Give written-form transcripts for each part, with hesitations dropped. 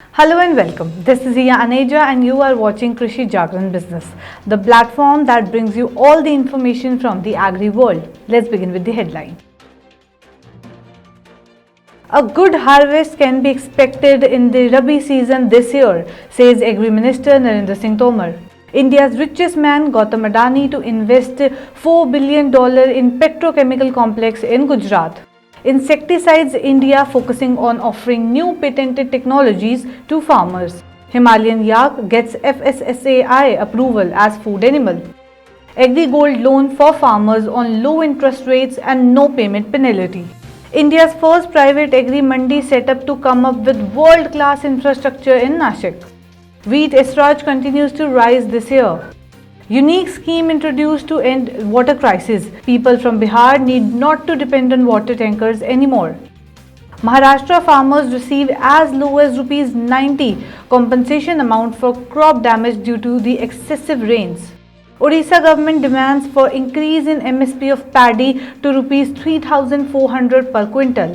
Hello and welcome. This is Aneja and you are watching Krishijagran Business, the platform that brings you all the information from the agri world. Let's begin with the headline. A good harvest can be expected in the Rabi season this year, says Agri Minister Narendra Tomar. India's richest man Gautam Adani to invest $4 billion in petrochemical complex in Gujarat. Insecticides India focusing on offering new patented technologies to farmers. Himalayan yak gets FSSAI approval as food animal. Agri gold loan for farmers on low interest rates and no payment penalty. India's first private agri mandi set up to come up with world-class infrastructure in Nashik. Wheat esraj continues to rise this year. Unique scheme introduced to end water crisis. People from Bihar need not to depend on water tankers anymore. Maharshtra farmers receive as low as Rs 90 compensation amount for crop damage due to the excessive rains. Odisha government demands for increase in MSP of paddy to Rs 3,400 per quintal.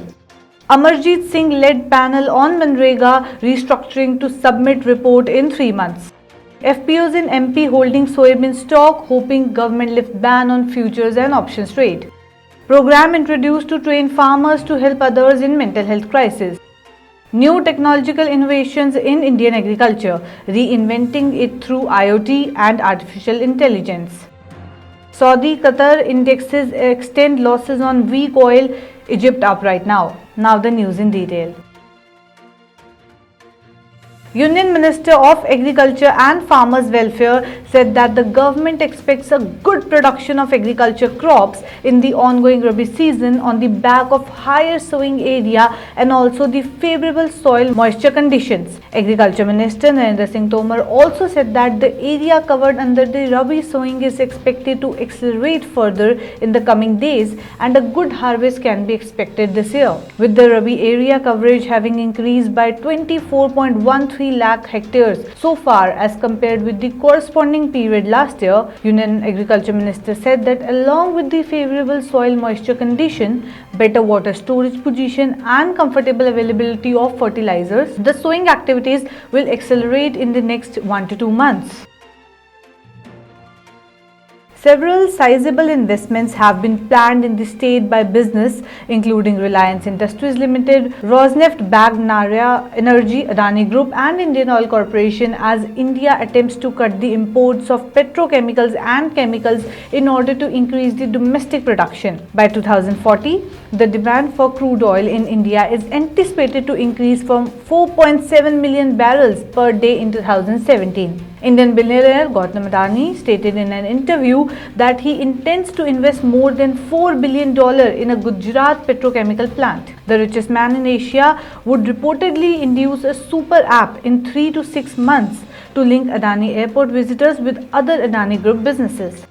Amarjeetsingh led panel on MNREGA restructuring to submit report in 3 months. FPOs in MP holding soybean stock, hoping government lift ban on futures and options trade. Program introduced to train farmers to help others in mental health crisis. New technological innovations in Indian agriculture, reinventing it through IoT and artificial intelligence. Saudi Qatar indexes extend losses on weak oil, Egypt up right now. Now the news in detail. Union Minister of Agriculture and Farmers Welfare said that the government expects a good production of agriculture crops in the ongoing Rabi season on the back of higher sowing area and also the favorable soil moisture conditions. Agriculture Minister Narendra Tomar also said that the area covered under the Rabi sowing is expected to accelerate further in the coming days and a good harvest can be expected this year. With the Rabi area coverage having increased by 24.13 lakh hectares so far as compared with the corresponding period last year, Union Agriculture Minister said that along with the favorable soil moisture condition, better water storage position and comfortable availability of fertilizers, the sowing activities will accelerate in the next 1 to 2 months. Several sizable investments have been planned in the state by business, including Reliance Industries Limited, Rosneft-backed Narendra Energy, Adani Group and Indian Oil Corporation as India attempts to cut the imports of petrochemicals and chemicals in order to increase the domestic production. By 2040, the demand for crude oil in India is anticipated to increase from 4.7 million barrels per day in 2017. Indian billionaire Gautam Adani stated in an interview that he intends to invest more than $4 billion in a Gujarat petrochemical plant. The richest man in Asia would reportedly introduce a super app in 3 to 6 months to link Adani airport visitors with other Adani Group businesses.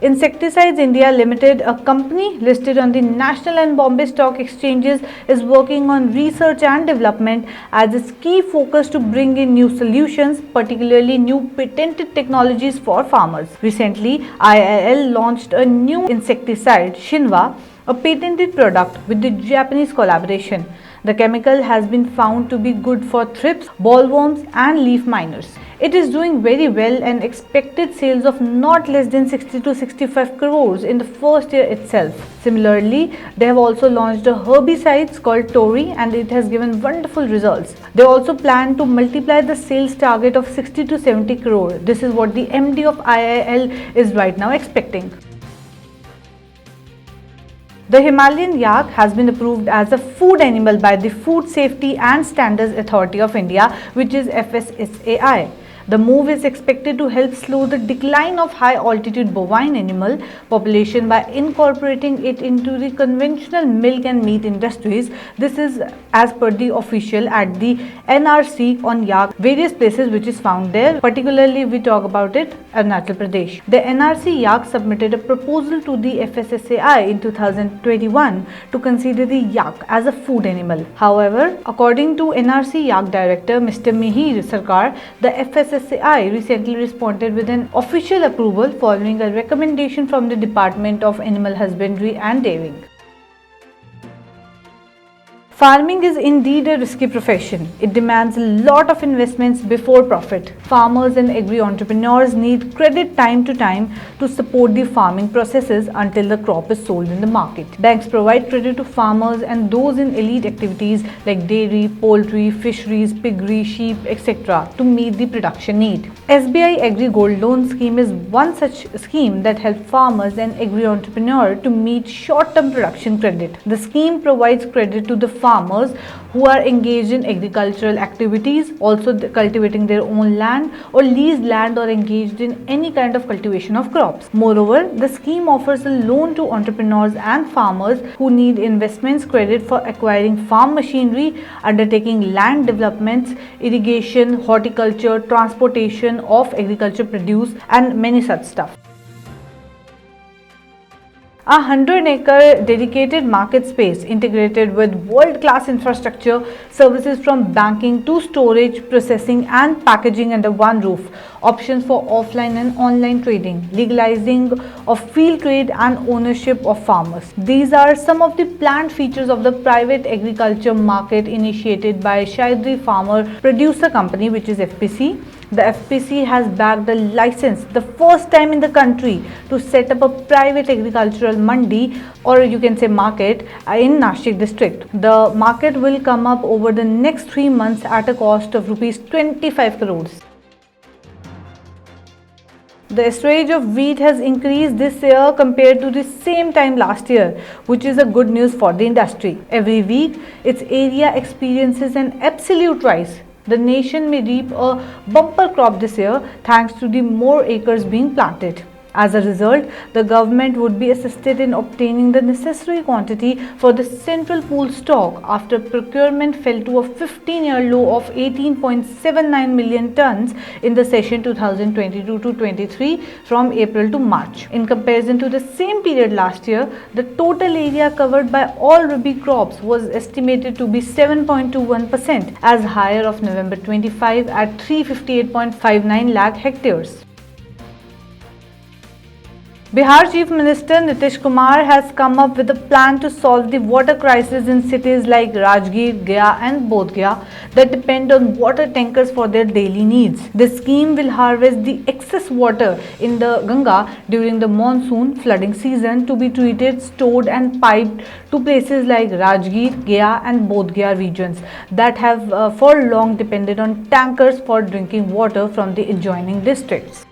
Insecticides India Limited, a company listed on the National and Bombay Stock Exchanges, is working on research and development as its key focus to bring in new solutions, particularly new patented technologies for farmers. Recently, IIL launched a new insecticide, Shinwa, a patented product with the Japanese collaboration. The chemical has been found to be good for thrips, bollworms and leaf miners. It is doing very well and expected sales of not less than 60 to 65 crores in the first year itself. Similarly, they have also launched a herbicide called Tori and it has given wonderful results. They also plan to multiply the sales target of 60 to 70 crore. This is what the MD of IIL is right now expecting. The Himalayan yak has been approved as a food animal by the Food Safety and Standards Authority of India, which is FSSAI. The move is expected to help slow the decline of high-altitude bovine animal population by incorporating it into the conventional milk and meat industries. This is as per the official at the NRC on yak, various places which is found there. Particularly, we talk about it, Arunachal Pradesh. The NRC yak submitted a proposal to the FSSAI in 2021 to consider the yak as a food animal. However, according to NRC yak director Mr. Mihir Sarkar, the FSSAI recently responded with an official approval following a recommendation from the Department of Animal Husbandry and Dairying. Farming is indeed a risky profession. It demands a lot of investments before profit. Farmers and agri entrepreneurs need credit time to time to support the farming processes until the crop is sold in the market. Banks provide credit to farmers and those in elite activities like dairy, poultry, fisheries, piggery, sheep, etc. to meet the production need. SBI Agri Gold Loan Scheme is one such scheme that helps farmers and agri entrepreneurs to meet short-term production credit. The scheme provides credit to the farmers who are engaged in agricultural activities, also cultivating their own land or leased land or engaged in any kind of cultivation of crops. Moreover, the scheme offers a loan to entrepreneurs and farmers who need investments credit for acquiring farm machinery, undertaking land developments, irrigation, horticulture, transportation of agriculture produce and many such stuff. A 100-acre dedicated market space integrated with world-class infrastructure, services from banking to storage, processing and packaging under one roof, options for offline and online trading, legalizing of field trade and ownership of farmers. These are some of the planned features of the private agriculture market initiated by Shaidri Farmer Producer Company, which is FPC. The FPC has bagged a license, the first time in the country, to set up a private agricultural Mandi, or you can say market, in Nashik district. The market will come up over the next 3 months at a cost of rupees 25 crores. The acreage of wheat has increased this year compared to the same time last year, which is a good news for the industry. Every week, its area experiences an absolute rise. The nation may reap a bumper crop this year thanks to the more acres being planted. As a result, the government would be assisted in obtaining the necessary quantity for the central pool stock after procurement fell to a 15-year low of 18.79 million tons in the session 2022-23 from April to March. In comparison to the same period last year, the total area covered by all Rabi crops was estimated to be 7.21%, as higher of November 25 at 358.59 lakh hectares. Bihar Chief Minister Nitish Kumar has come up with a plan to solve the water crisis in cities like Rajgir, Gaya and Bodh Gaya that depend on water tankers for their daily needs. This scheme will harvest the excess water in the Ganga during the monsoon flooding season to be treated, stored and piped to places like Rajgir, Gaya and Bodh Gaya regions that have for long depended on tankers for drinking water from the adjoining districts.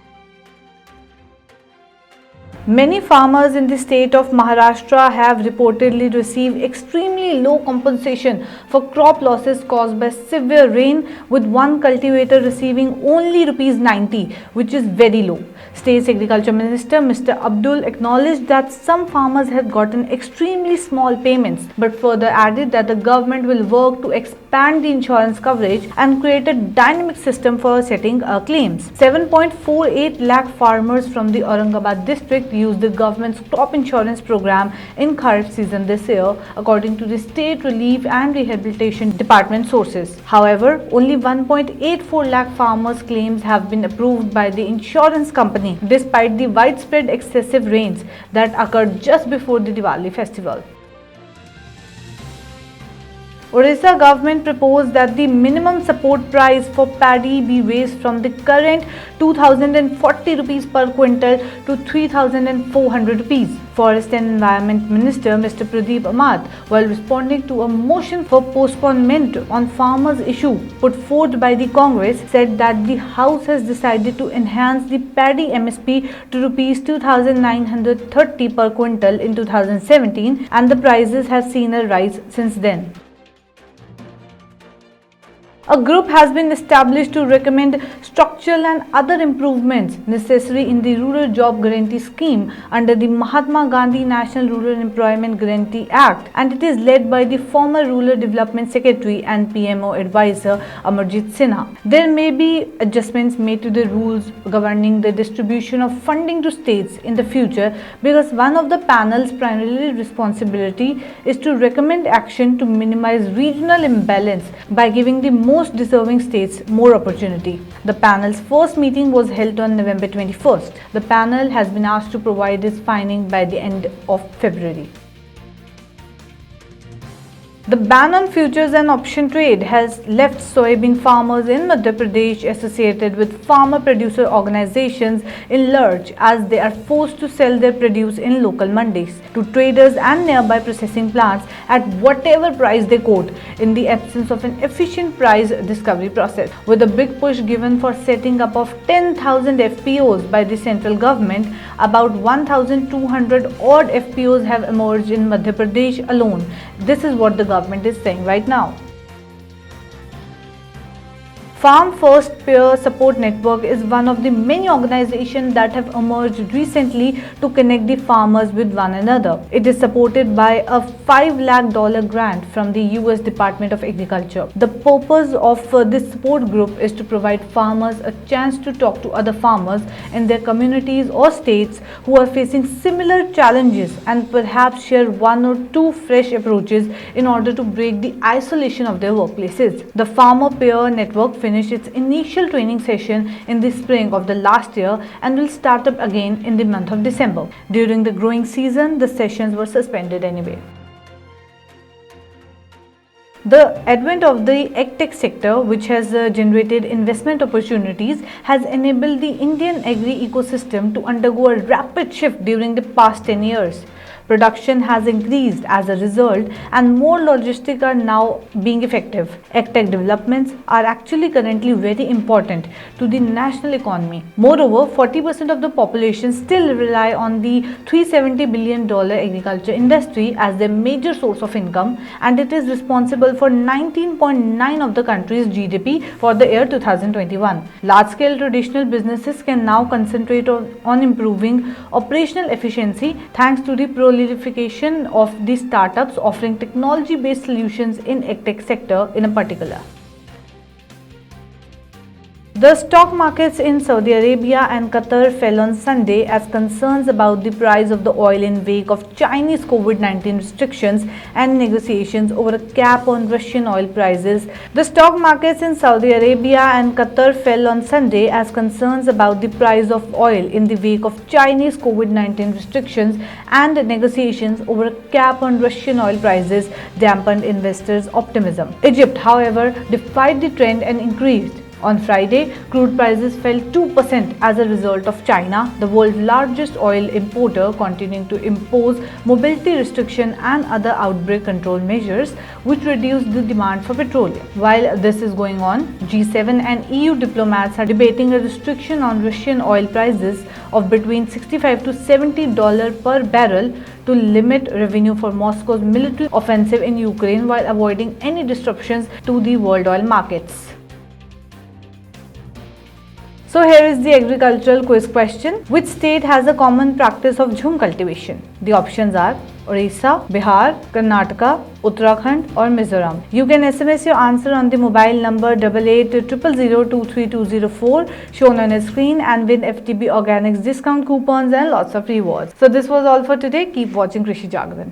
Many farmers in the state of Maharashtra have reportedly received extremely low compensation for crop losses caused by severe rain, with one cultivator receiving only rupees 90, which is very low. State Agriculture Minister Mr. Abdul acknowledged that some farmers have gotten extremely small payments, but further added that the government will work to expand the insurance coverage and create a dynamic system for settling claims. 7.48 lakh farmers from the Aurangabad district used the government's crop insurance program in Kharif season this year, according to the State Relief and Rehabilitation Department sources. However, only 1.84 lakh farmers' claims have been approved by the insurance company, despite the widespread excessive rains that occurred just before the Diwali festival. Odisha government proposed that the minimum support price for paddy be raised from the current 2,040 rupees per quintal to 3,400 rupees. Forest and Environment Minister Mr. Pradeep Amat, while responding to a motion for postponement on farmers' issue put forth by the Congress, said that the House has decided to enhance the paddy MSP to rupees 2,930 per quintal in 2017, and the prices have seen a rise since then. A group has been established to recommend structural and other improvements necessary in the Rural Job Guarantee Scheme under the Mahatma Gandhi National Rural Employment Guarantee Act, and it is led by the former Rural Development Secretary and PMO advisor Amarjeetsingh. There may be adjustments made to the rules governing the distribution of funding to states in the future, because one of the panel's primary responsibility is to recommend action to minimize regional imbalance by giving the most deserving states more opportunity. The panel's first meeting was held on November 21st. The panel has been asked to provide its finding by the end of February. The ban on futures and option trade has left soybean farmers in Madhya Pradesh associated with farmer producer organizations in lurch as they are forced to sell their produce in local mandis to traders and nearby processing plants at whatever price they quote in the absence of an efficient price discovery process. With a big push given for setting up of 10,000 FPOs by the central government, about 1,200 odd FPOs have emerged in Madhya Pradesh alone. This is what the government is saying right now. Farm First Peer Support Network is one of the many organizations that have emerged recently to connect the farmers with one another. It is supported by a $5 lakh grant from the US Department of Agriculture. The purpose of this support group is to provide farmers a chance to talk to other farmers in their communities or states who are facing similar challenges and perhaps share one or two fresh approaches in order to break the isolation of their workplaces. The Farmer Peer Network finished its initial training session in the spring of the last year and will start up again in the month of December. During the growing season, the sessions were suspended anyway. The advent of the AgTech sector, which has generated investment opportunities, has enabled the Indian agri ecosystem to undergo a rapid shift during the past 10 years. Production has increased as a result and more logistics are now being effective. AgTech developments are actually currently very important to the national economy. Moreover, 40% of the population still rely on the $370 billion agriculture industry as their major source of income, and it is responsible for 19.9% of the country's GDP for the year 2021. Large-scale traditional businesses can now concentrate on improving operational efficiency thanks to the proliferation of the startups offering technology-based solutions in AgTech sector in particular. The stock markets in Saudi Arabia and Qatar fell on Sunday as concerns about the price of the oil in wake of Chinese COVID-19 restrictions and negotiations over a cap on Russian oil prices. The stock markets in Saudi Arabia and Qatar fell on Sunday as concerns about the price of oil in the wake of Chinese COVID-19 restrictions and negotiations over a cap on Russian oil prices dampened investors' optimism. Egypt, however, defied the trend and increased. On Friday, crude prices fell 2% as a result of China, the world's largest oil importer, continuing to impose mobility restriction and other outbreak control measures which reduced the demand for petroleum. While this is going on, G7 and EU diplomats are debating a restriction on Russian oil prices of between $65 to $70 per barrel to limit revenue for Moscow's military offensive in Ukraine while avoiding any disruptions to the world oil markets. So here is the agricultural quiz question. Which state has a common practice of jhum cultivation? The options are Odisha, Bihar, Karnataka, Uttarakhand or Mizoram. You can SMS your answer on the mobile number 8800023204 shown on your screen and win FTB Organics discount coupons and lots of rewards. So this was all for today. Keep watching Krishi Jagran.